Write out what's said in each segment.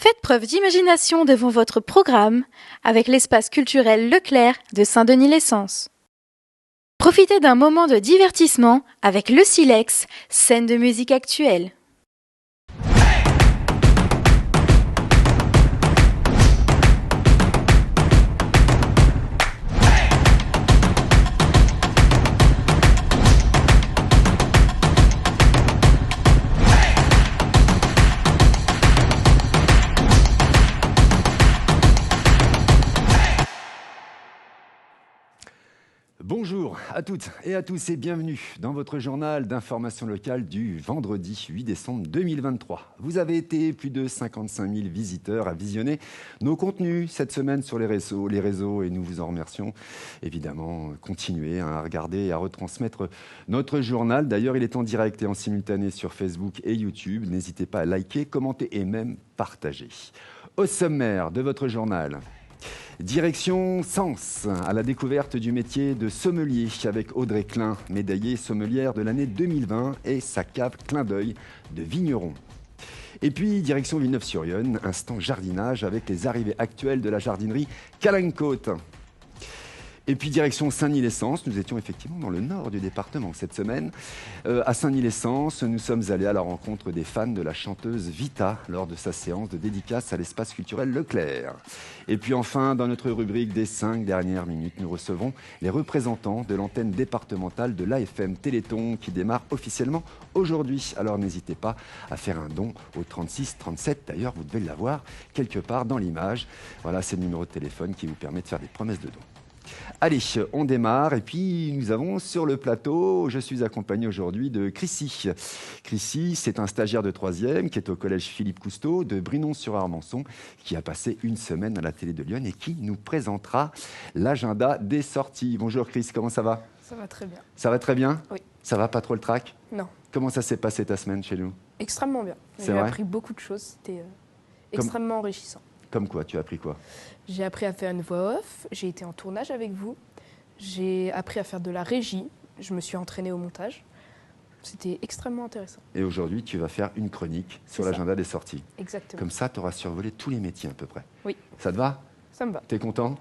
Faites preuve d'imagination devant votre programme avec l'espace culturel Leclerc de Saint-Denis-les-Sens. Profitez d'un moment de divertissement avec le Silex, scène de musique actuelle. Bonjour à toutes et à tous et bienvenue dans votre journal d'information locale du vendredi 8 décembre 2023. Vous avez été plus de 55 000 visiteurs à visionner nos contenus cette semaine sur les réseaux et nous vous en remercions. Évidemment, continuez à regarder et à retransmettre notre journal. D'ailleurs, il est en direct et en simultané sur Facebook et YouTube. N'hésitez pas à liker, commenter et même partager. Au sommaire de votre journal, direction Sens, à la découverte du métier de sommelier avec Audrey Klein, médaillée sommelière de l'année 2020 et sa cave Clin d'œil de vigneron. Et puis, direction Villeneuve-sur-Yonne, instant jardinage avec les arrivées actuelles de la jardinerie Calancote. Et puis, direction Saint-Denis-les-Sens, nous étions effectivement dans le nord du département cette semaine. À Saint-Denis-les-Sens, nous sommes allés à la rencontre des fans de la chanteuse Vita lors de sa séance de dédicace à l'espace culturel Leclerc. Et puis enfin, dans notre rubrique des 5 dernières minutes, nous recevons les représentants de l'antenne départementale de l'AFM Téléthon qui démarre officiellement aujourd'hui. Alors n'hésitez pas à faire un don au 36 37. D'ailleurs, vous devez l'avoir quelque part dans l'image. Voilà, c'est le numéro de téléphone qui vous permet de faire des promesses de don. Allez, on démarre et puis nous avons sur le plateau, je suis accompagné aujourd'hui de Chrissy. Chrissy, c'est un stagiaire de 3e qui est au collège Philippe Cousteau de Brinon-sur-Armançon, qui a passé une semaine à la télé de Lyon et qui nous présentera l'agenda des sorties. Bonjour Chris, comment ça va ? Ça va très bien. Ça va très bien ? Oui. Ça va pas trop le trac ? Non. Comment ça s'est passé ta semaine chez nous ? Extrêmement bien. C'est J'ai vrai ? appris beaucoup de choses, c'était extrêmement enrichissant. Comme quoi ? Tu as appris quoi ? J'ai appris à faire une voix off, j'ai été en tournage avec vous, j'ai appris à faire de la régie, je me suis entraînée au montage. C'était extrêmement intéressant. Et aujourd'hui, tu vas faire une chronique sur l'agenda des sorties. Exactement. Comme ça, tu auras survolé tous les métiers à peu près. Oui. Ça te va ? Ça me va. T'es content ?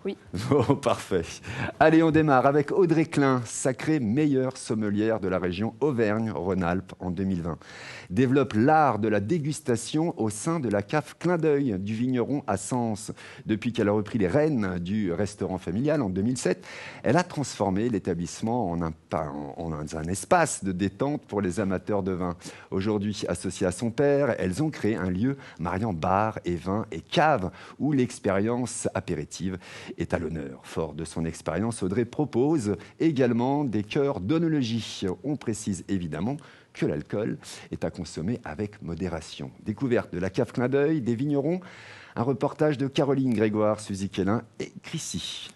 Oui. Oh, parfait. Allez, on démarre avec Audrey Klein, sacrée meilleure sommelière de la région Auvergne-Rhône-Alpes en 2020. Développe l'art de la dégustation au sein de la cave Clin d'œil du vigneron à Sens. Depuis qu'elle a repris les rênes du restaurant familial en 2007, elle a transformé l'établissement en un espace de détente pour les amateurs de vin. Aujourd'hui, associée à son père, elles ont créé un lieu mariant bar et vin et cave où l'expérience apéritive est à l'honneur. Fort de son expérience, Audrey propose également des cœurs d'œnologie. On précise évidemment que l'alcool est à consommer avec modération. Découverte de la cave Clin d'œil des vignerons, un reportage de Caroline Grégoire, Suzy Quélin et Chrissy.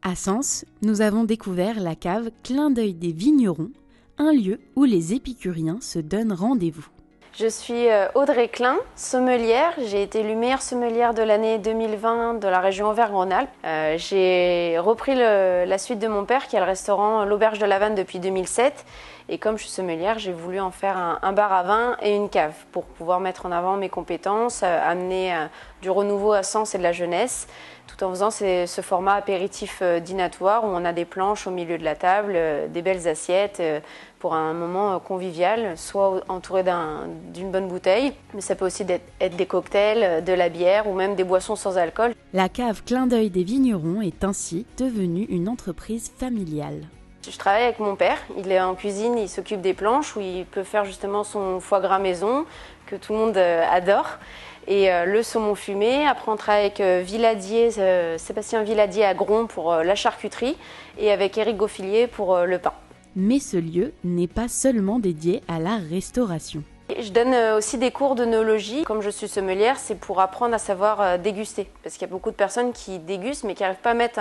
À Sens, nous avons découvert la cave Clin d'œil des vignerons, un lieu où les épicuriens se donnent rendez-vous. Je suis Audrey Klein, sommelière. J'ai été élue meilleure sommelière de l'année 2020 de la région Auvergne-Rhône-Alpes. J'ai repris la suite de mon père qui a le restaurant L'Auberge de la Vanne depuis 2007. Et comme je suis sommelière, j'ai voulu en faire un bar à vin et une cave pour pouvoir mettre en avant mes compétences, amener du renouveau à Sens et de la jeunesse, tout en faisant ce format apéritif dînatoire où on a des planches au milieu de la table, des belles assiettes pour un moment convivial, soit entouré d'une bonne bouteille, mais ça peut aussi être des cocktails, de la bière ou même des boissons sans alcool. La cave Clin d'œil des vignerons est ainsi devenue une entreprise familiale. Je travaille avec mon père, il est en cuisine, il s'occupe des planches où il peut faire justement son foie gras maison que tout le monde adore et le saumon fumé. Après on travaille avec Sébastien Villadier à Gron pour la charcuterie et avec Éric Gaufilier pour le pain. Mais ce lieu n'est pas seulement dédié à la restauration. Je donne aussi des cours d'œnologie. Comme je suis sommelière, c'est pour apprendre à savoir déguster. Parce qu'il y a beaucoup de personnes qui dégustent mais qui n'arrivent pas à mettre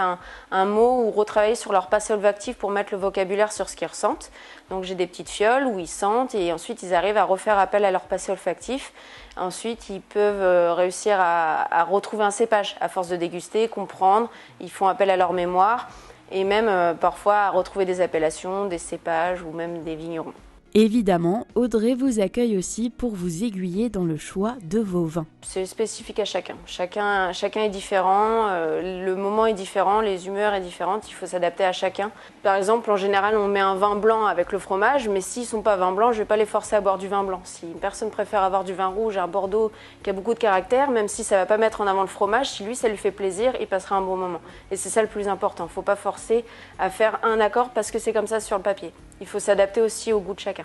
un mot ou retravailler sur leur passé olfactif pour mettre le vocabulaire sur ce qu'ils ressentent. Donc j'ai des petites fioles où ils sentent et ensuite ils arrivent à refaire appel à leur passé olfactif. Ensuite, ils peuvent réussir à retrouver un cépage à force de déguster, comprendre. Ils font appel à leur mémoire et même parfois à retrouver des appellations, des cépages ou même des vignerons. Évidemment, Audrey vous accueille aussi pour vous aiguiller dans le choix de vos vins. C'est spécifique à chacun. Chacun est différent, le moment est différent, les humeurs sont différentes, il faut s'adapter à chacun. Par exemple, en général, on met un vin blanc avec le fromage, mais s'ils ne sont pas vin blanc, je ne vais pas les forcer à boire du vin blanc. Si une personne préfère avoir du vin rouge, un Bordeaux qui a beaucoup de caractère, même si ça ne va pas mettre en avant le fromage, si lui ça lui fait plaisir, il passera un bon moment. Et c'est ça le plus important, il ne faut pas forcer à faire un accord parce que c'est comme ça sur le papier. Il faut s'adapter aussi au goût de chacun.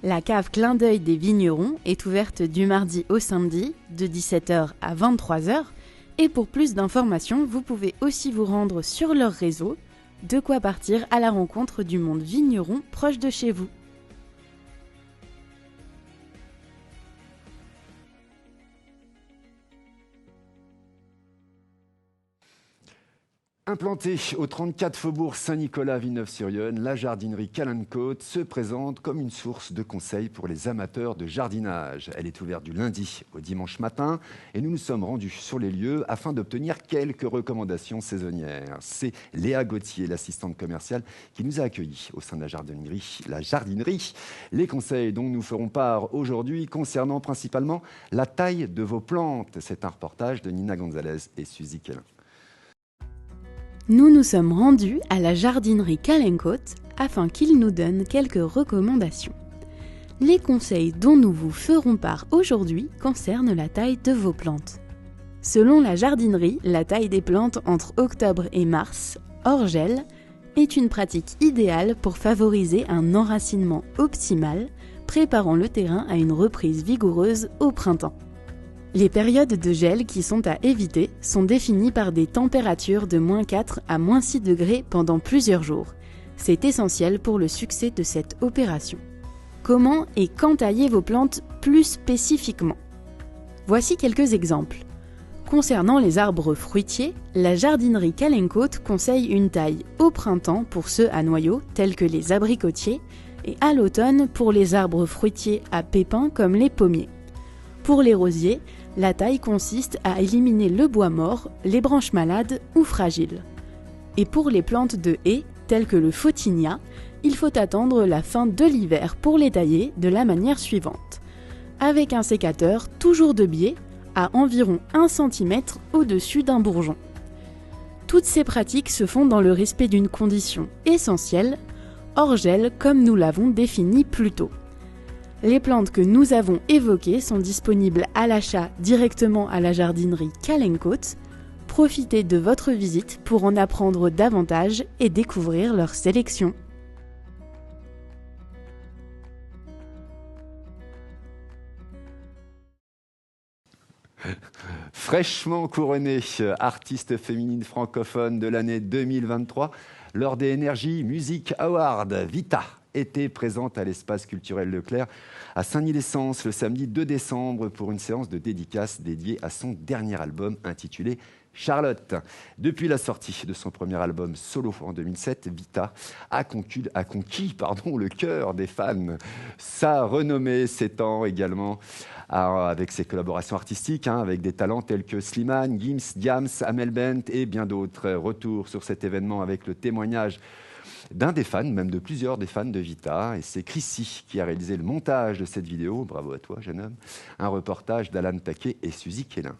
La cave Clin d'œil des vignerons est ouverte du mardi au samedi, de 17h à 23h. Et pour plus d'informations, vous pouvez aussi vous rendre sur leur réseau, de quoi partir à la rencontre du monde vigneron proche de chez vous. Implantée au 34 faubourg Saint-Nicolas Villeneuve-sur-Yonne, la jardinerie Calancote se présente comme une source de conseils pour les amateurs de jardinage. Elle est ouverte du lundi au dimanche matin et nous nous sommes rendus sur les lieux afin d'obtenir quelques recommandations saisonnières. C'est Léa Gauthier, l'assistante commerciale, qui nous a accueillis au sein de la jardinerie. Les conseils dont nous ferons part aujourd'hui concernant principalement la taille de vos plantes. C'est un reportage de Nina Gonzalez et Suzy Kellin. Nous nous sommes rendus à la jardinerie Calancote afin qu'ils nous donnent quelques recommandations. Les conseils dont nous vous ferons part aujourd'hui concernent la taille de vos plantes. Selon la jardinerie, la taille des plantes entre octobre et mars, hors gel, est une pratique idéale pour favoriser un enracinement optimal, préparant le terrain à une reprise vigoureuse au printemps. Les périodes de gel qui sont à éviter sont définies par des températures de -4 à -6 degrés pendant plusieurs jours. C'est essentiel pour le succès de cette opération. Comment et quand tailler vos plantes plus spécifiquement ? Voici quelques exemples. Concernant les arbres fruitiers, la jardinerie Calancote conseille une taille au printemps pour ceux à noyaux tels que les abricotiers et à l'automne pour les arbres fruitiers à pépins comme les pommiers. Pour les rosiers, la taille consiste à éliminer le bois mort, les branches malades ou fragiles. Et pour les plantes de haies, telles que le photinia, il faut attendre la fin de l'hiver pour les tailler de la manière suivante. Avec un sécateur toujours de biais, à environ 1 cm au-dessus d'un bourgeon. Toutes ces pratiques se font dans le respect d'une condition essentielle, hors gel comme nous l'avons défini plus tôt. Les plantes que nous avons évoquées sont disponibles à l'achat directement à la jardinerie Calancote. Profitez de votre visite pour en apprendre davantage et découvrir leur sélection. Fraîchement couronnée artiste féminine francophone de l'année 2023, lors des Energy Music Awards, Vita était présente à l'espace culturel Leclerc à Saint-Denis-les-Sens le samedi 2 décembre pour une séance de dédicace dédiée à son dernier album intitulé Charlotte. Depuis la sortie de son premier album solo en 2007, Vita a conquis le cœur des fans. Sa renommée s'étend également avec ses collaborations artistiques avec des talents tels que Slimane, Gims, Diams, Amel Bent et bien d'autres. Retour sur cet événement avec le témoignage d'un des fans, même de plusieurs des fans de Vita, et c'est Chrissy qui a réalisé le montage de cette vidéo. Bravo à toi, jeune homme. Un reportage d'Alan Taquet et Suzy Kellin.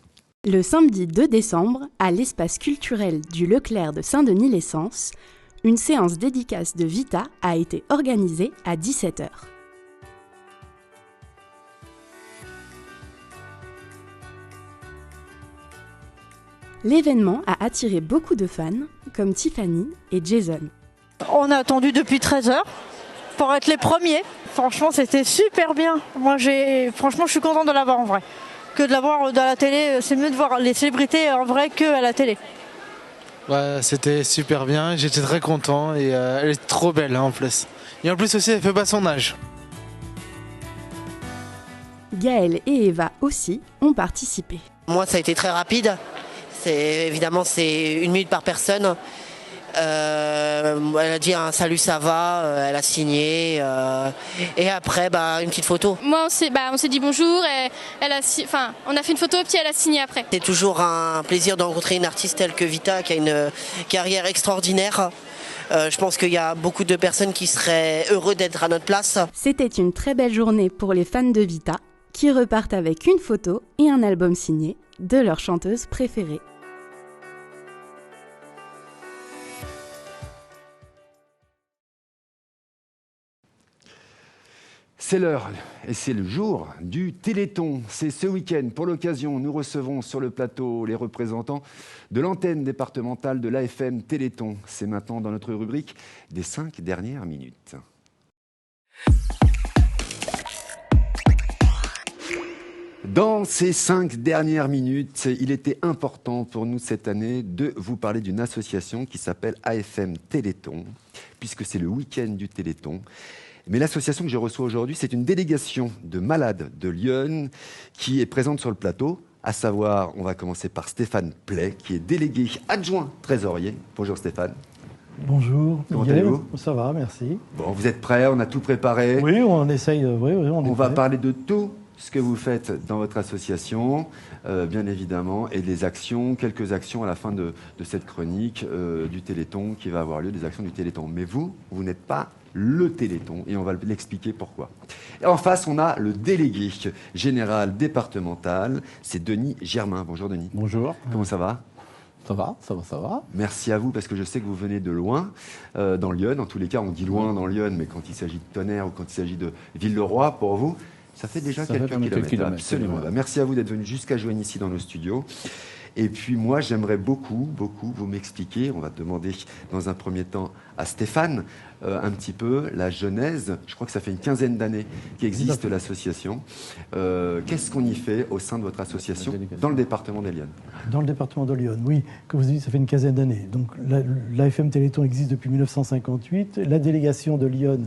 Le samedi 2 décembre, à l'espace culturel du Leclerc de Saint-Denis-les-Sens, une séance dédicace de Vita a été organisée à 17h. L'événement a attiré beaucoup de fans, comme Tiffany et Jason. On a attendu depuis 13h pour être les premiers. Franchement, c'était super bien. Franchement, je suis contente de l'avoir en vrai. Que de l'avoir dans la télé, c'est mieux de voir les célébrités en vrai qu'à la télé. Ouais, c'était super bien, j'étais très content et elle est trop belle en plus. Et en plus aussi, elle fait pas son âge. Gaël et Eva aussi ont participé. Moi, ça a été très rapide. Évidemment, c'est 1 minute par personne. Elle a dit un salut, ça va, elle a signé et après une petite photo. Moi on s'est dit bonjour et on a fait une photo et puis elle a signé après. C'est toujours un plaisir de rencontrer une artiste telle que Vita qui a une carrière extraordinaire. Je pense qu'il y a beaucoup de personnes qui seraient heureux d'être à notre place. C'était une très belle journée pour les fans de Vita, qui repartent avec une photo et un album signé de leur chanteuse préférée. C'est l'heure et c'est le jour du Téléthon. C'est ce week-end. Pour l'occasion, nous recevons sur le plateau les représentants de l'antenne départementale de l'AFM Téléthon. C'est maintenant dans notre rubrique des 5 dernières minutes. Dans ces 5 dernières minutes, il était important pour nous cette année de vous parler d'une association qui s'appelle AFM Téléthon, puisque c'est le week-end du Téléthon. Mais l'association que je reçois aujourd'hui, c'est une délégation de malades de Lyon qui est présente sur le plateau, à savoir, on va commencer par Stéphane Play, qui est délégué adjoint trésorier. Bonjour Stéphane. Bonjour. Comment allez-vous ? Ça va, merci. Bon, vous êtes prêts ? On a tout préparé ? Oui, on essaye. On va parler de tout ce que vous faites dans votre association, bien évidemment, et des actions, quelques actions à la fin de cette chronique du Téléthon qui va avoir lieu, des actions du Téléthon. Mais vous n'êtes pas le Téléthon, et on va l'expliquer pourquoi. Et en face, on a le délégué général départemental, c'est Denis Germain. Bonjour Denis. Bonjour. Comment ça va ? Ça va. Merci à vous, parce que je sais que vous venez de loin, dans Lyon. En tous les cas, on dit loin dans Lyon, mais quand il s'agit de Tonnerre ou quand il s'agit de Ville-le-Roi, pour vous, ça fait déjà quelques kilomètres. Absolument. Merci à vous d'être venu jusqu'à Joigny ici dans nos studios. Et puis moi, j'aimerais beaucoup vous m'expliquer, on va demander dans un premier temps à Stéphane, un petit peu la genèse. Je crois que ça fait une quinzaine d'années qu'existe l'association. Qu'est-ce qu'on y fait au sein de votre association dans le département de Lyon ? Dans le département de Lyon, oui. Comme vous dites, ça fait une quinzaine d'années. Donc l'AFM Téléthon existe depuis 1958. La délégation de Lyon,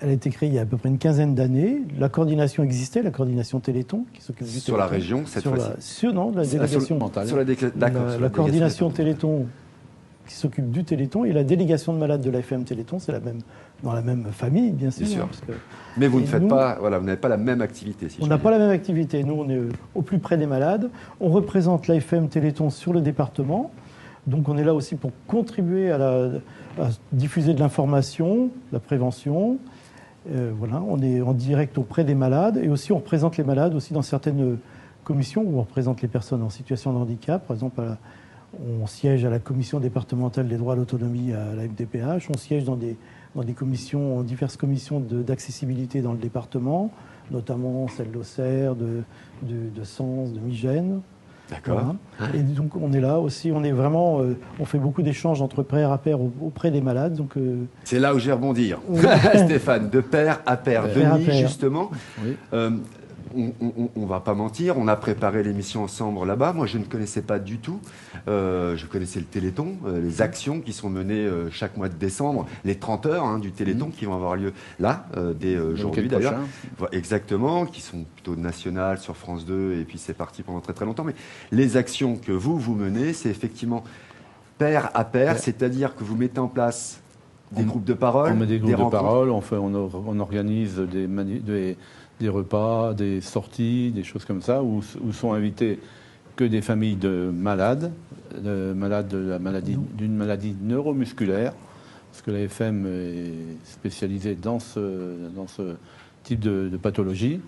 elle a été créée il y a à peu près une quinzaine d'années. La coordination existait, la coordination Téléthon, qui s'occupe du Téléthon. Sur la région, cette fois-ci ? Non, la délégation. La coordination Téléthon qui s'occupe du Téléthon et la délégation de malades de l'AFM Téléthon, c'est dans la même famille, bien sûr. Mais vous vous n'avez pas la même activité. On n'a pas la même activité. Nous, on est au plus près des malades. On représente l'AFM Téléthon sur le département. Donc on est là aussi pour contribuer à diffuser de l'information, la prévention. On est en direct auprès des malades et aussi on représente les malades aussi dans certaines commissions où on représente les personnes en situation de handicap. Par exemple, on siège à la commission départementale des droits à l'autonomie à la MDPH, on siège dans diverses commissions d'accessibilité dans le département, notamment celle d'Auxerre, de Sens, de Migène. D'accord. Voilà. Et donc on est là aussi, on fait beaucoup d'échanges entre père à père auprès des malades. Donc, c'est là où je vais rebondir, Stéphane, de père à père. Denis, justement, oui. On ne va pas mentir, on a préparé l'émission ensemble là-bas. Moi, je ne connaissais pas du tout. Je connaissais le Téléthon, les actions qui sont menées chaque mois de décembre, les 30 heures du Téléthon qui vont avoir lieu là, dès aujourd'hui d'ailleurs. Exactement, qui sont plutôt nationales sur France 2, et puis c'est parti pendant très très longtemps. Mais les actions que vous menez, c'est effectivement père à père, c'est-à-dire que vous mettez en place des groupes de parole, on met des groupes de parole, on organise des repas, des sorties, des choses comme ça, où sont invités que des familles de malades d'une maladie neuromusculaire, parce que l'AFM est spécialisée dans ce type de pathologie.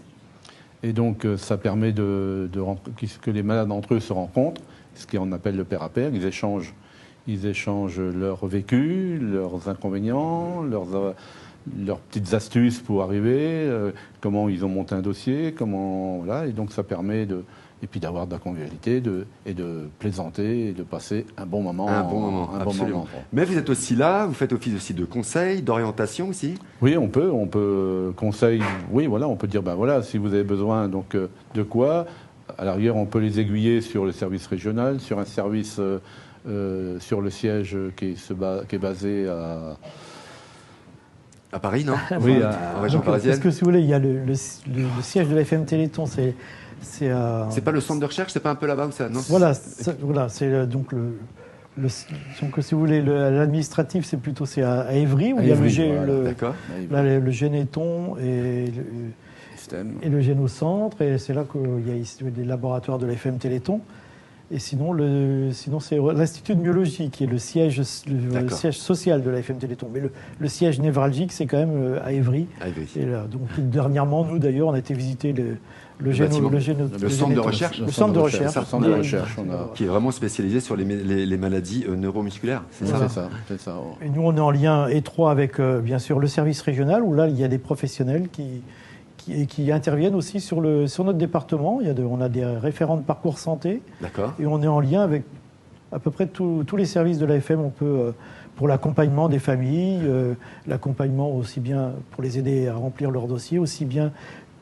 Et donc, ça permet que les malades entre eux se rencontrent, ce qu'on appelle le pair à pair. Ils échangent leur vécu, leurs inconvénients, leurs petites astuces pour arriver, comment ils ont monté un dossier, et donc ça permet et puis d'avoir de la convivialité et de plaisanter et de passer un bon moment. Absolument. Mais vous êtes aussi là, vous faites office aussi de conseil, d'orientation aussi. Oui, on peut conseil. Oui, voilà, on peut dire si vous avez besoin de quoi, à l'arrière on peut les aiguiller sur le service régional, sur un service sur le siège qui est basé à Paris, non? Oui, en région parisienne. Parce que si vous voulez, il y a le siège de la FM Téléthon, c'est pas le centre de recherche, c'est pas un peu là-bas où ça, non? Voilà, c'est donc donc si vous voulez, l'administratif, c'est à Évry, où il y a le Généton et le Génocentre, et c'est là qu'il y a des laboratoires de la FM Téléthon. Et sinon, c'est l'Institut de myologie qui est le siège social de l'AFM Téléthon. Mais le siège névralgique, c'est quand même à Évry. Et là, donc, dernièrement, nous d'ailleurs, on a été visiter le centre de recherche. Le centre de recherche. Qui est vraiment spécialisé sur les maladies neuromusculaires. C'est ça. Et nous, on est en lien étroit avec, bien sûr, le service régional, où là, il y a des professionnels qui interviennent aussi sur notre département. On a des référents de parcours santé. D'accord. Et on est en lien avec à peu près tous les services de l'AFM. On peut, pour l'accompagnement des familles, l'accompagnement aussi bien pour les aider à remplir leur dossier, aussi bien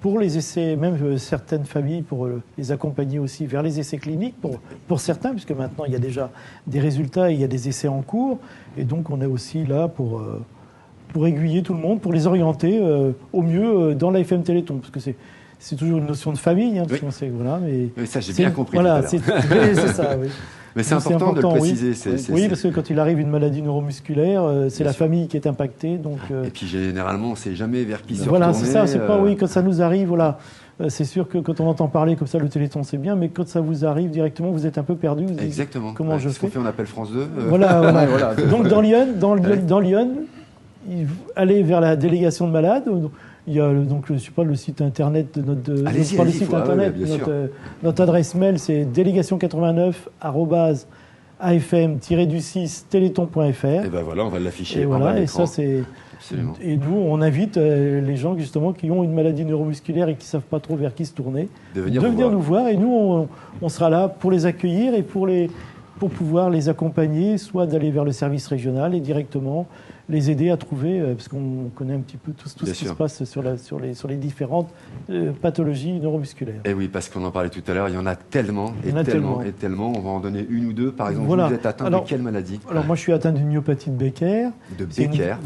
pour les essais, même certaines familles, pour les accompagner aussi vers les essais cliniques, pour certains, puisque maintenant il y a déjà des résultats et il y a des essais en cours. Et donc on est aussi là pour aiguiller tout le monde, pour les orienter au mieux dans l'AFM Téléthon, parce que c'est toujours une notion de famille, parce qu'on sait, voilà, mais ça j'ai bien compris. Voilà, c'est ça, oui. Mais c'est important de le préciser. Oui, parce que quand il arrive une maladie neuromusculaire, c'est la famille qui est impactée. Donc, et puis généralement, on ne sait jamais vers qui se voilà, retourner. C'est ça, c'est pas, quand ça nous arrive, voilà. C'est sûr que quand on entend parler comme ça, le Téléthon, c'est bien, mais quand ça vous arrive directement, vous êtes un peu perdu. Exactement. Comment je fais ? On appelle France 2. Voilà. Donc dans Lyon, allez vers la délégation de malades. Il y a donc, je sais pas, le site internet de notre notre adresse mail, c'est délégation89@afm-téléthon.fr. Et ben voilà, on va l'afficher. Et voilà, et ça c'est. Absolument. Et nous, on invite les gens justement qui ont une maladie neuromusculaire et qui ne savent pas trop vers qui se tourner, de venir nous voir. Et nous, on sera là pour les accueillir et pour pouvoir les accompagner, soit d'aller vers le service régional et directement les aider à trouver, parce qu'on connaît un petit peu tout ce qui se passe sur les différentes pathologies neuromusculaires. Et oui, parce qu'on en parlait tout à l'heure, il y en a tellement. On va en donner une ou deux. Par exemple, vous êtes atteint de quelle maladie ? Alors moi, je suis atteint d'une myopathie de Becker. De Becker.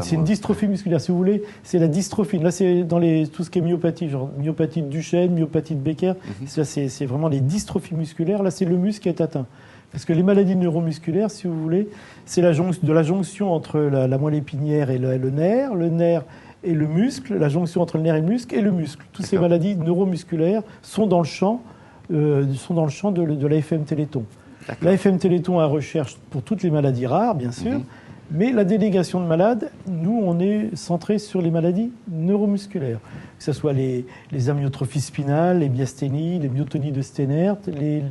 C'est une dystrophie musculaire, si vous voulez. C'est la dystrophie. Là, c'est dans tout ce qui est myopathie, genre myopathie de Duchenne, myopathie de Becker. C'est vraiment les dystrophies musculaires. Là, c'est le muscle qui est atteint. Parce que les maladies neuromusculaires, si vous voulez, c'est de la jonction entre la moelle épinière et le nerf et le muscle, la jonction entre le nerf et le muscle et le muscle. Toutes ces maladies neuromusculaires sont dans le champ de l'AFM Téléthon. L'AFM Téléthon a recherche pour toutes les maladies rares, bien sûr, mais la délégation de malades, nous, on est centré sur les maladies neuromusculaires, que ce soit les amyotrophies spinales, les myasthénies, les myotonies de Steinert, les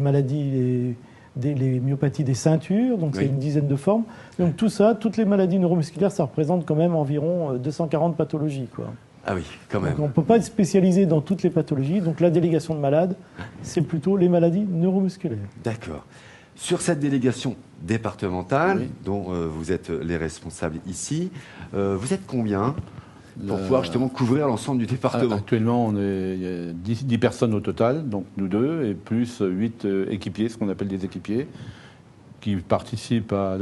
maladies, les myopathies des ceintures, donc c'est une dizaine de formes. Donc tout ça, toutes les maladies neuromusculaires, ça représente quand même environ 240 pathologies, quoi. Ah oui, quand même. Donc on ne peut pas être spécialisé dans toutes les pathologies, donc la délégation de malades, c'est plutôt les maladies neuromusculaires. D'accord. Sur cette délégation départementale, dont vous êtes les responsables ici, vous êtes combien pour pouvoir justement couvrir l'ensemble du département ? Actuellement, il y a 10 personnes au total, donc nous deux, et plus 8 équipiers, ce qu'on appelle des équipiers, qui participent à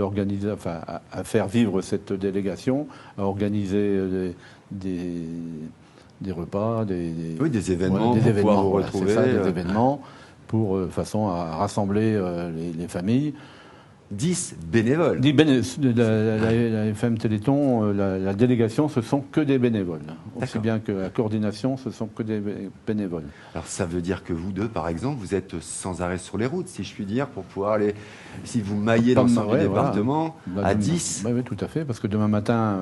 faire vivre cette délégation, à organiser des repas, des événements, pour pouvoir vous retrouver. Des événements, pour façon à rassembler les familles. 10 bénévoles. La FM Téléthon, la délégation, ce sont que des bénévoles. Aussi bien que la coordination, ce sont que des bénévoles. Alors ça veut dire que vous deux, par exemple, vous êtes sans arrêt sur les routes, si je puis dire, pour pouvoir aller, si vous maillez l'ensemble du département, à 10. Oui, tout à fait, parce que demain matin,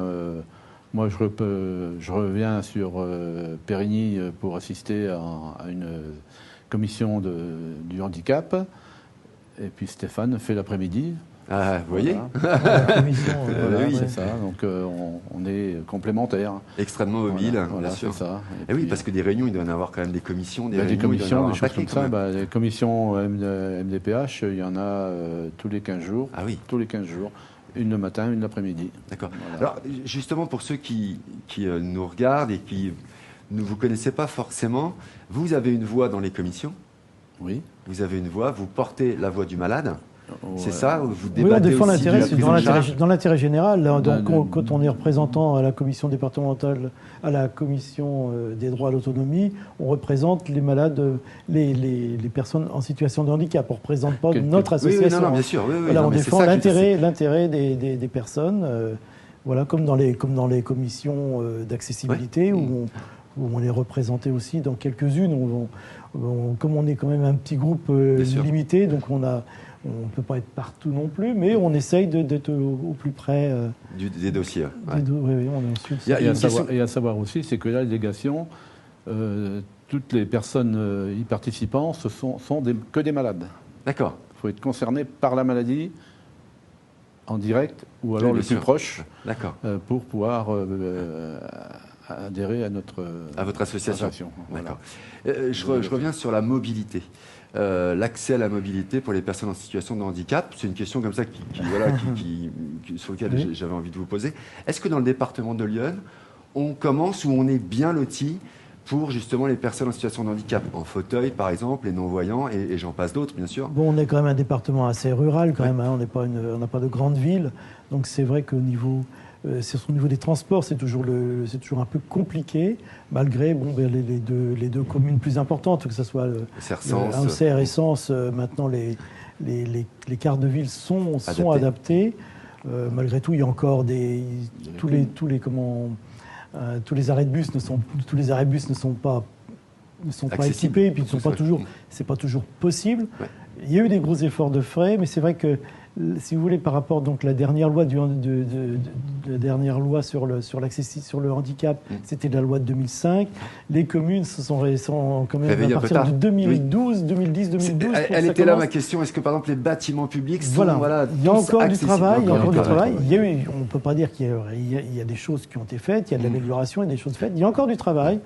moi je reviens sur Périgny pour assister à une commission du handicap. Et puis Stéphane fait l'après-midi. Ah, vous voyez, c'est ça. Donc on est complémentaires. Extrêmement mobile, bien sûr. Ça. Et oui, parce que des réunions, il doit y en avoir quand même des commissions. Des commissions, des choses comme ça. Les commissions MDPH, il y en a tous les 15 jours. Ah oui. Tous les 15 jours. Une le matin, une l'après-midi. D'accord. Voilà. Alors, justement, pour ceux qui nous regardent et qui ne vous connaissez pas forcément, vous avez une voix dans les commissions. Oui. Vous avez une voix, vous portez la voix du malade. C'est ça, vous débattez. Oui, on défend aussi l'intérêt, dans l'intérêt général. Donc, quand on est représentant à la commission départementale, à la commission des droits à l'autonomie, on représente les malades, les personnes en situation de handicap. On ne représente pas notre association. Oui, non, bien sûr. On défend l'intérêt des personnes, comme dans les commissions d'accessibilité, où où on est représenté aussi dans quelques-unes. Comme on est quand même un petit groupe limité, donc on ne peut pas être partout non plus, mais on essaye d'être au plus près des dossiers. Oui, on est au sud. Et à savoir aussi, c'est que la délégation, toutes les personnes y participant, ce sont que des malades. D'accord. Il faut être concerné par la maladie en direct ou alors le plus proche pour pouvoir adhérer à votre association. Voilà. D'accord. Je reviens sur la mobilité. L'accès à la mobilité pour les personnes en situation de handicap, c'est une question comme ça sur laquelle j'avais envie de vous poser. Est-ce que dans le département de Lyon, on commence ou on est bien loti pour justement les personnes en situation de handicap, en fauteuil par exemple, les non-voyants et j'en passe d'autres bien sûr? Bon, on est quand même un département assez rural quand même, on n'a pas de grande ville, donc c'est vrai qu'au niveau des transports, c'est toujours un peu compliqué, malgré les deux communes plus importantes, que ce soit Auxerre et Sens. Maintenant, les cartes de ville sont adaptées. Malgré tout, il y a encore tous les arrêts de bus ne sont pas équipés, et puis c'est pas toujours possible. Ouais. Il y a eu des gros efforts de frais, mais c'est vrai que si vous voulez, par rapport donc la dernière loi sur le handicap, c'était la loi de 2005. Les communes se sont quand même à partir de 2012, 2010-2012. Elle était là ma question. Est-ce que par exemple les bâtiments publics sont il y a encore du travail. On ne peut pas dire qu'il y a des choses qui ont été faites. Il y a de l'amélioration, il y a des choses faites. Il y a encore du travail.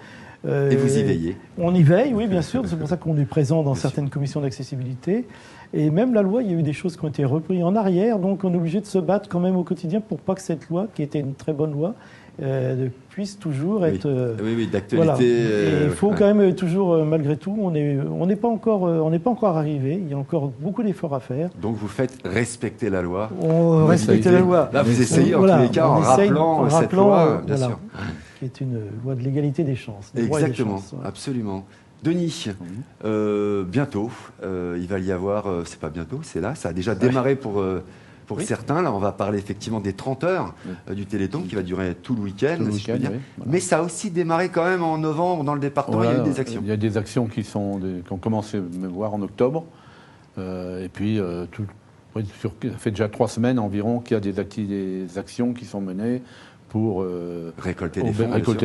Et vous y veillez? On y veille, oui, bien sûr. C'est pour ça qu'on est présent dans certaines commissions d'accessibilité. Et même la loi, il y a eu des choses qui ont été reprises en arrière. Donc on est obligé de se battre quand même au quotidien pour pas que cette loi, qui était une très bonne loi, puisse toujours être... Oui, d'actualité. Voilà. Il faut quand même toujours, malgré tout, on n'est pas encore arrivé. Il y a encore beaucoup d'efforts à faire. Donc vous faites respecter la loi. On respecte la loi. Là, vous essayez en tous les cas en rappelant cette loi, bien sûr. Qui est une loi de l'égalité des chances. Exactement, absolument. Denis, bientôt, il va y avoir, c'est pas bientôt, c'est là, ça a déjà démarré pour certains. Là, on va parler effectivement des 30 heures du Téléthon qui va durer tout le week-end, si je peux dire. Voilà. Mais ça a aussi démarré quand même en novembre dans le département, il y a eu des actions. Il y a des actions qui ont commencé à me voir en octobre. Et puis, ça fait déjà 3 semaines environ qu'il y a des actions qui sont menées pour récolter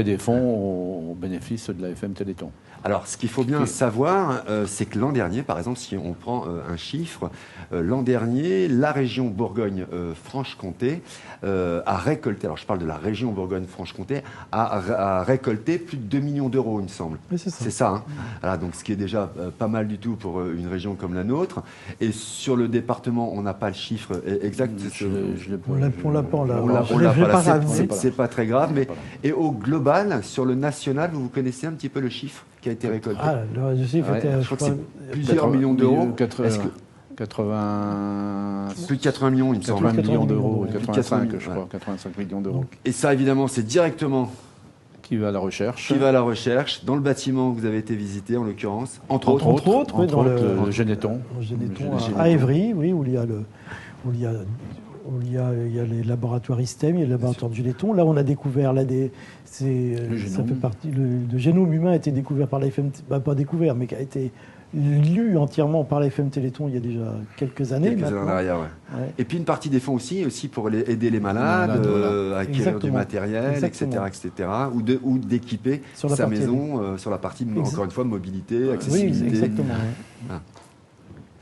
des fonds au bénéfice de la FM Téléthon. Alors, ce qu'il faut bien savoir, c'est que l'an dernier, par exemple, si on prend un chiffre, l'an dernier, la région Bourgogne-Franche-Comté a récolté, alors je parle de la région Bourgogne-Franche-Comté, a récolté plus de 2 millions d'euros, il me semble. Oui, c'est ça. C'est ça, hein. Voilà, donc ce qui est déjà pas mal du tout pour une région comme la nôtre. Et sur le département, on n'a pas le chiffre exact. On l'a pas là. C'est pas très grave. Mais, et au global, sur le national, vous connaissez un petit peu le chiffre qui a été récolté? Le chiffre était, je crois que c'est plusieurs millions d'euros. 80... Plus de 80 millions, il me semble. 80 millions d'euros, 85, je crois, 85 millions d'euros. Et ça, évidemment, c'est directement... Qui va à la recherche. Qui va à la recherche, dans le bâtiment que vous avez été visité, en l'occurrence. Entre autres, dans le Généton. À Évry, oui, où il y a les laboratoires ISTEM, il y a le laboratoire du Généton. Là, on a découvert, ça fait partie, le génome humain a été découvert par la FM, pas découvert, mais qui a été lu entièrement par la FM Téléthon il y a déjà quelques années. Quelques années en arrière, ouais. Et puis une partie des fonds aussi pour aider les malades, à acquérir du matériel, etc., ou d'équiper sa maison sur la partie, encore une fois, mobilité, accessibilité. Oui, exactement.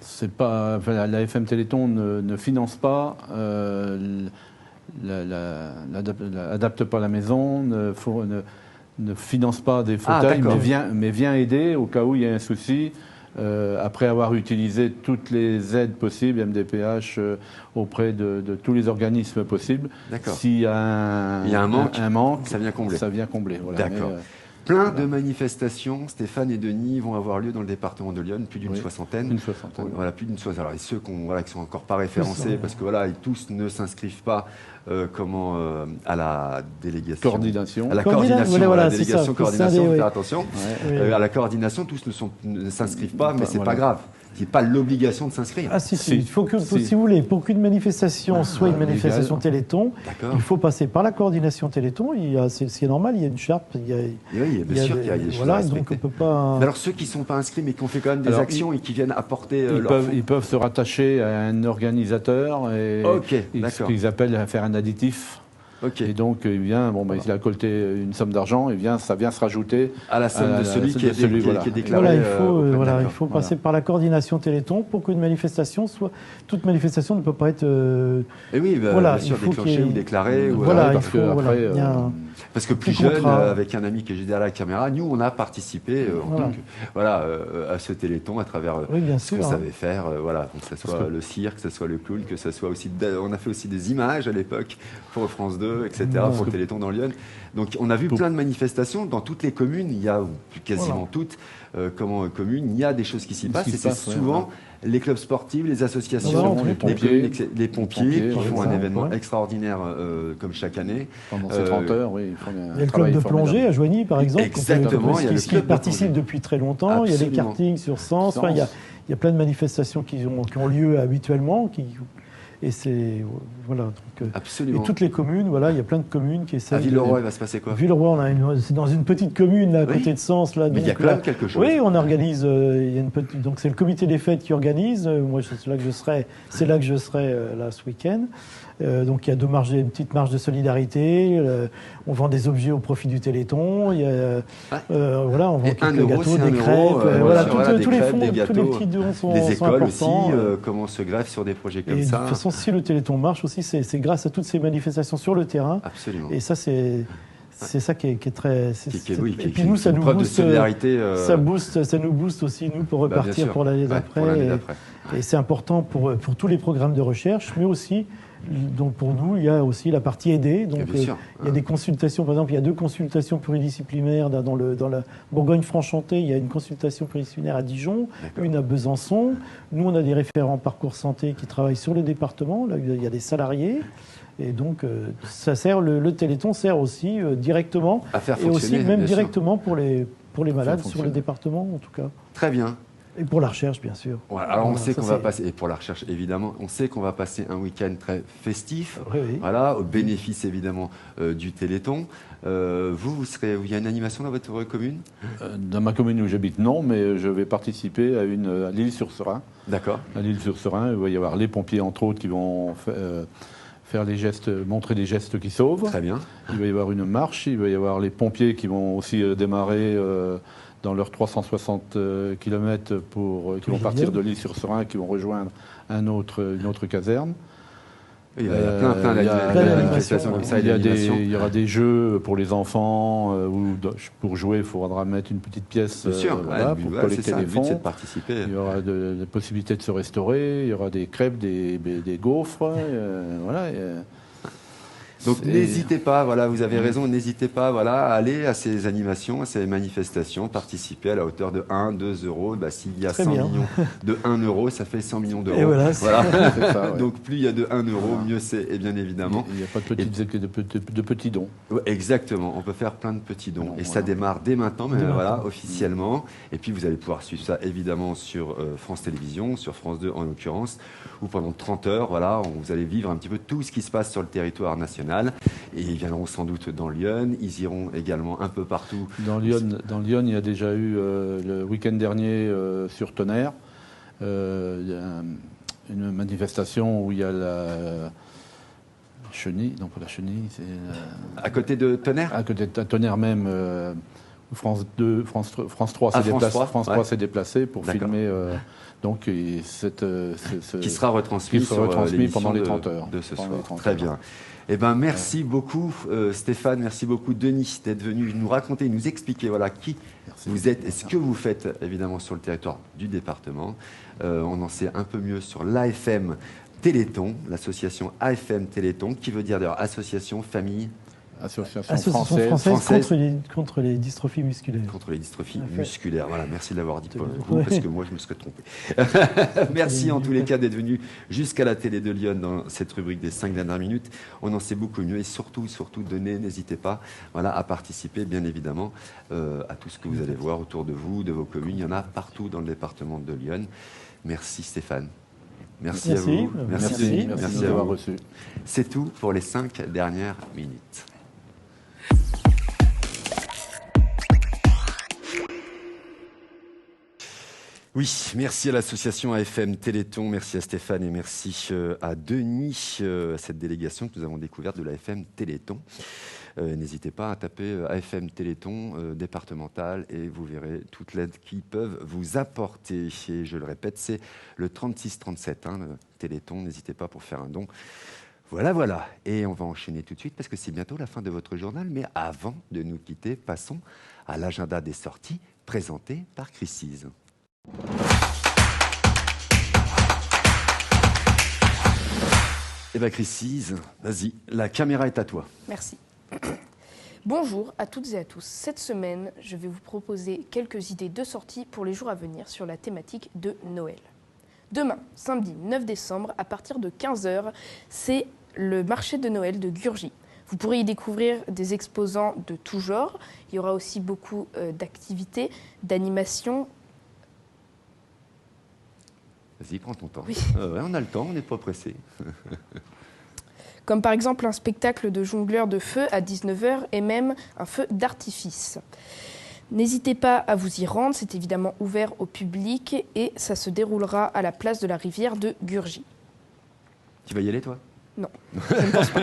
C'est pas, la FM Téléthon ne finance pas, adapte pas la maison, ne finance pas des fauteuils, mais vient aider au cas où il y a un souci. Après avoir utilisé toutes les aides possibles, MDPH, auprès de tous les organismes possibles, s'il y a un manque, ça vient combler. Voilà. D'accord. Plein de manifestations, Stéphane et Denis, vont avoir lieu dans le département de Lyon, plus d'une soixantaine. Une soixantaine. Voilà, plus d'une soixantaine. Alors, et ceux qui ne sont encore pas référencés, parce que ils tous ne s'inscrivent pas à la délégation. Coordination. À la coordination, à la délégation coordination, faire attention. À la coordination, tous ne s'inscrivent pas, mais c'est pas grave. n'y ait pas l'obligation de s'inscrire. Ah si, il faut que, si vous voulez, pour qu'une manifestation soit une manifestation Téléthon, il faut passer par la coordination Téléthon. C'est normal, il y a une charte. Oui, bien sûr qu'il y a des choses à respecter. Donc on peut pas... Mais alors ceux qui ne sont pas inscrits mais qui ont fait quand même des actions et qui viennent apporter ils peuvent se rattacher à un organisateur et ce qu'ils appellent faire un additif. Et donc, il a collecté une somme d'argent, et ça vient se rajouter à la somme de celui qui est déclaré. Voilà, il faut passer par la coordination Téléthon pour qu'une manifestation soit. Toute manifestation ne peut pas être. Et oui, bien sûr, déclenchée ou déclarée. Voilà, parce que plus jeune, avec un ami que j'ai derrière la caméra, nous, on a participé à ce Téléthon à travers ce qu'on savait faire, que ce soit le cirque, que ce soit le clown, que ce soit aussi... On a fait aussi des images à l'époque pour France 2, etc., pour le Téléthon dans Lyon. Donc on a vu plein de manifestations dans toutes les communes, il y a quasiment toutes communes, il y a des choses qui s'y passent, et c'est souvent les clubs sportifs, les associations, les pompiers qui font un événement extraordinaire comme chaque année. Pendant ces 30 heures, il y a le club de plongée à Joigny, par exemple, qui participe depuis très longtemps. Il y a les kartings sur Sens. Il y a plein de manifestations qui ont lieu habituellement. Et c'est absolument. Et toutes les communes, il y a plein de communes qui essaient. À Villeroy, il va se passer quoi? Villeroy, c'est dans une petite commune là, à côté de Sens là. Mais il y a quand même quelque chose. Oui, on organise. Donc c'est le comité des fêtes qui organise. Moi, c'est là que je serai. C'est là que je serai là ce week-end. Donc il y a une petite marche de solidarité. On vend des objets au profit du Téléthon. Il y a, on vend quelques gâteaux, des crêpes. Tous les fonds, tous les petits dons sont des écoles importants. Aussi, comment se greffent sur des projets comme ça. De toute façon, si le Téléthon marche aussi, c'est grâce à toutes ces manifestations sur le terrain. Absolument. Et ça, c'est ça qui est très. Et puis nous, ça nous booste. Ça nous booste aussi nous pour repartir pour l'année d'après. Et c'est important pour tous les programmes de recherche, mais aussi. Donc pour nous, il y a aussi la partie aidée. Donc il y a des consultations, par exemple, il y a 2 consultations pluridisciplinaires dans la Bourgogne-Franche-Comté. Il y a une consultation pluridisciplinaire à Dijon, une à Besançon. Nous, on a des référents parcours santé qui travaillent sur le département. Là, il y a des salariés. Et donc, ça sert, le Téléthon sert aussi directement, à faire et aussi même directement pour les malades sur le fonctionner. Département, en tout cas. Très bien. Et pour la recherche, bien sûr. Alors on sait qu'on va passer, et pour la recherche évidemment, on sait qu'on va passer un week-end très festif, au bénéfice évidemment du Téléthon. Il y a une animation dans votre commune? Dans ma commune où j'habite, non, mais je vais participer à l'île-sur-Serein. D'accord. À l'île-sur-Serein, il va y avoir les pompiers entre autres qui vont faire les gestes, montrer des gestes qui sauvent. Très bien. Il va y avoir une marche, il va y avoir les pompiers qui vont aussi démarrer dans leurs 360 km qui vont partir de l'île-sur-Serein, qui vont rejoindre une autre caserne. Il y a plein d'animations comme ça. Il y aura des jeux pour les enfants, où pour jouer, il faudra mettre une petite pièce pour collecter les fonds. Il y aura des possibilités de se restaurer, il y aura des crêpes, des gaufres. Donc n'hésitez pas, vous avez raison, n'hésitez pas à aller à ces animations, à ces manifestations, participer à la hauteur de 1, 2 euros. S'il y a 100 millions de 1 euro, ça fait 100 millions d'euros. Voilà. Ça, Donc plus il y a de 1 euro, mieux c'est, et bien évidemment. Il n'y a pas de petits dons. Exactement, on peut faire plein de petits dons. Et ça démarre dès maintenant, mais officiellement. Et puis vous allez pouvoir suivre ça évidemment sur France Télévisions, sur France 2 en l'occurrence, où pendant 30 heures, vous allez vivre un petit peu tout ce qui se passe sur le territoire national. Et ils viendront sans doute dans Lyon, ils iront également un peu partout. Dans Lyon, il y a déjà eu le week-end dernier sur Tonnerre, une manifestation où il y a la chenille, non pas la chenille, c'est... à côté de Tonnerre? À côté de Tonnerre même, France 2, France 3 s'est déplacé pour filmer... qui sera retransmis pendant les 30 heures. De ce soir. Très bien. Merci beaucoup Stéphane, merci beaucoup Denis d'être venu nous raconter, nous expliquer qui vous êtes et ce que vous faites évidemment sur le territoire du département. On en sait un peu mieux sur l'AFM Téléthon, l'association AFM Téléthon, qui veut dire d'ailleurs association famille Association française contre les dystrophies musculaires. Contre les dystrophies musculaires. Voilà, merci de l'avoir dit, Paul, parce que moi, je me serais trompé. Merci en tous les cas d'être venu jusqu'à la télé de Lyon dans cette rubrique des 5 dernières minutes. On en sait beaucoup mieux et surtout, n'hésitez pas à participer, bien évidemment, à tout ce que vous allez voir autour de vous, de vos communes. Il y en a partout dans le département de Lyon. Merci Stéphane. Merci à vous. Merci Denis. Merci d'avoir reçu. C'est tout pour les 5 dernières minutes. Oui, merci à l'association AFM Téléthon, merci à Stéphane et merci à Denis, à cette délégation que nous avons découverte de l'AFM Téléthon. N'hésitez pas à taper AFM Téléthon départemental et vous verrez toute l'aide qu'ils peuvent vous apporter. Et je le répète, c'est le 3637, le Téléthon, n'hésitez pas pour faire un don. Voilà. Et on va enchaîner tout de suite parce que c'est bientôt la fin de votre journal. Mais avant de nous quitter, passons à l'agenda des sorties présenté par Chrissy. Eh bien, Chrissy, vas-y, la caméra est à toi. Merci. Bonjour à toutes et à tous. Cette semaine, je vais vous proposer quelques idées de sortie pour les jours à venir sur la thématique de Noël. Demain, samedi 9 décembre, à partir de 15h, c'est le marché de Noël de Gurgy. Vous pourrez y découvrir des exposants de tout genre. Il y aura aussi beaucoup d'activités, d'animations. Vas-y, prends ton temps. Oui. On a le temps, on n'est pas pressé. Comme par exemple un spectacle de jongleurs de feu à 19h et même un feu d'artifice. N'hésitez pas à vous y rendre, c'est évidemment ouvert au public et ça se déroulera à la place de la rivière de Gurgy. Tu vas y aller, toi ? Non, je ne pense pas.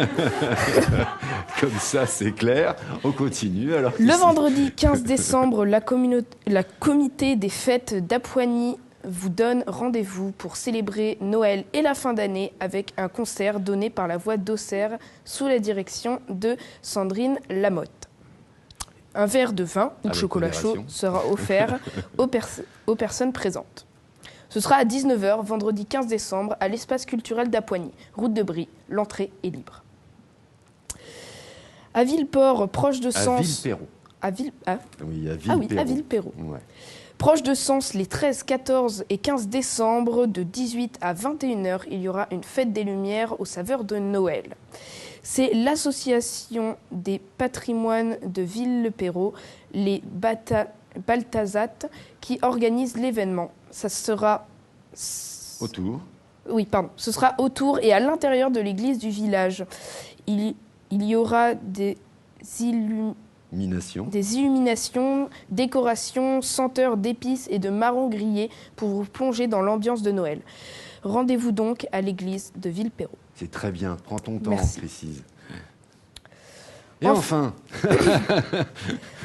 Comme ça, c'est clair. On continue. Alors, le vendredi 15 décembre, la comité des fêtes d'Apoigny vous donne rendez-vous pour célébrer Noël et la fin d'année avec un concert donné par la voix d'Auxerre sous la direction de Sandrine Lamotte. Un verre de vin ou de chocolat chaud sera offert aux personnes présentes. Ce sera à 19h, vendredi 15 décembre, à l'espace culturel d'Apoigny, route de Brie. L'entrée est libre. À Villeport, proche de Sens... À Villepérault. Oui, à Villepérault. Ouais. Proche de Sens, les 13, 14 et 15 décembre, de 18 à 21h, il y aura une fête des Lumières aux saveurs de Noël. C'est l'association des patrimoines de Villepérault, les Balthazat, qui organise l'événement. Ça sera... Autour. Oui, pardon. Ce sera autour et à l'intérieur de l'église du village. Il y aura des illuminations, décorations, senteurs d'épices et de marrons grillés pour vous plonger dans l'ambiance de Noël. Rendez-vous donc à l'église de Villepérault. C'est très bien, prends ton temps, précise. Et enfin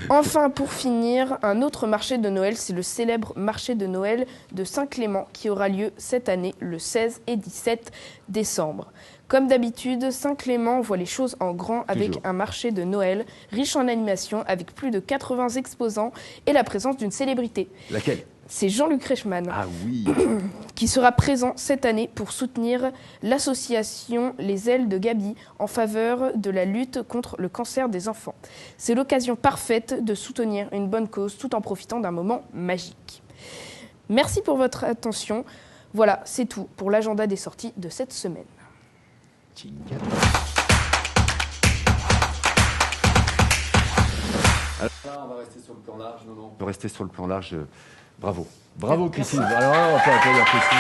Enfin, pour finir, un autre marché de Noël, c'est le célèbre marché de Noël de Saint-Clément qui aura lieu cette année le 16 et 17 décembre. Comme d'habitude, Saint-Clément voit les choses en grand avec un marché de Noël riche en animation avec plus de 80 exposants et la présence d'une célébrité. Laquelle ? C'est Jean-Luc Reichmann, qui sera présent cette année pour soutenir l'association Les Ailes de Gaby en faveur de la lutte contre le cancer des enfants. C'est l'occasion parfaite de soutenir une bonne cause tout en profitant d'un moment magique. Merci pour votre attention. Voilà, c'est tout pour l'agenda des sorties de cette semaine. Alors, on va rester sur le plan large. Non, on peut rester sur le plan large. Bravo Christine. Alors, on peut applaudir Christine.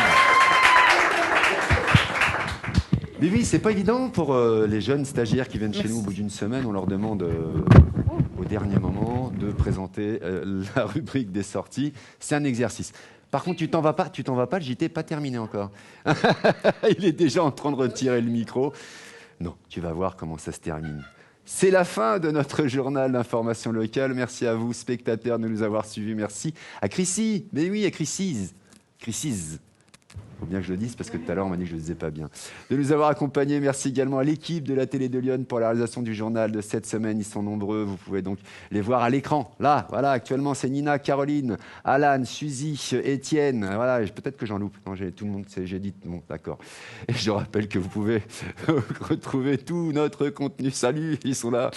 Mais oui, c'est pas évident pour les jeunes stagiaires qui viennent chez nous au bout d'une semaine. On leur demande au dernier moment de présenter la rubrique des sorties. C'est un exercice. Par contre, tu t'en vas pas, le JT n'est pas terminé encore. Il est déjà en train de retirer le micro. Non, tu vas voir comment ça se termine. C'est la fin de notre journal d'information locale. Merci à vous, spectateurs, de nous avoir suivis. Merci à Chrissy. Mais oui, à Chrissy. faut bien que je le dise parce que tout à l'heure on m'a dit que je ne le disais pas bien. De nous avoir accompagnés, merci également à l'équipe de la télé de Lyon pour la réalisation du journal de cette semaine. Ils sont nombreux, vous pouvez donc les voir à l'écran. Là, voilà, actuellement c'est Nina, Caroline, Alan, Suzy, Étienne. Voilà, peut-être que j'en loupe. Non, j'ai tout le monde, j'ai dit bon, d'accord. Et je rappelle que vous pouvez retrouver tout notre contenu. Salut, ils sont là.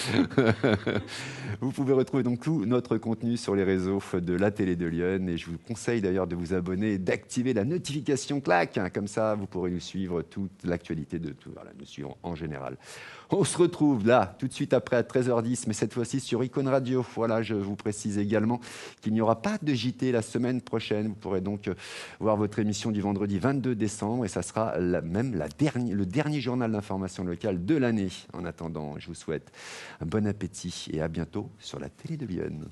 Vous pouvez retrouver donc tout notre contenu sur les réseaux de la télé de Lyon. Et je vous conseille d'ailleurs de vous abonner et d'activer la notification clac. Comme ça, vous pourrez nous suivre toute l'actualité de tout. Voilà, nous suivons en général. On se retrouve là, tout de suite après à 13h10, mais cette fois-ci sur Icône Radio. Voilà, je vous précise également qu'il n'y aura pas de JT la semaine prochaine. Vous pourrez donc voir votre émission du vendredi 22 décembre et ça sera le dernier journal d'information locale de l'année. En attendant, je vous souhaite un bon appétit et à bientôt sur la télé de Lyon.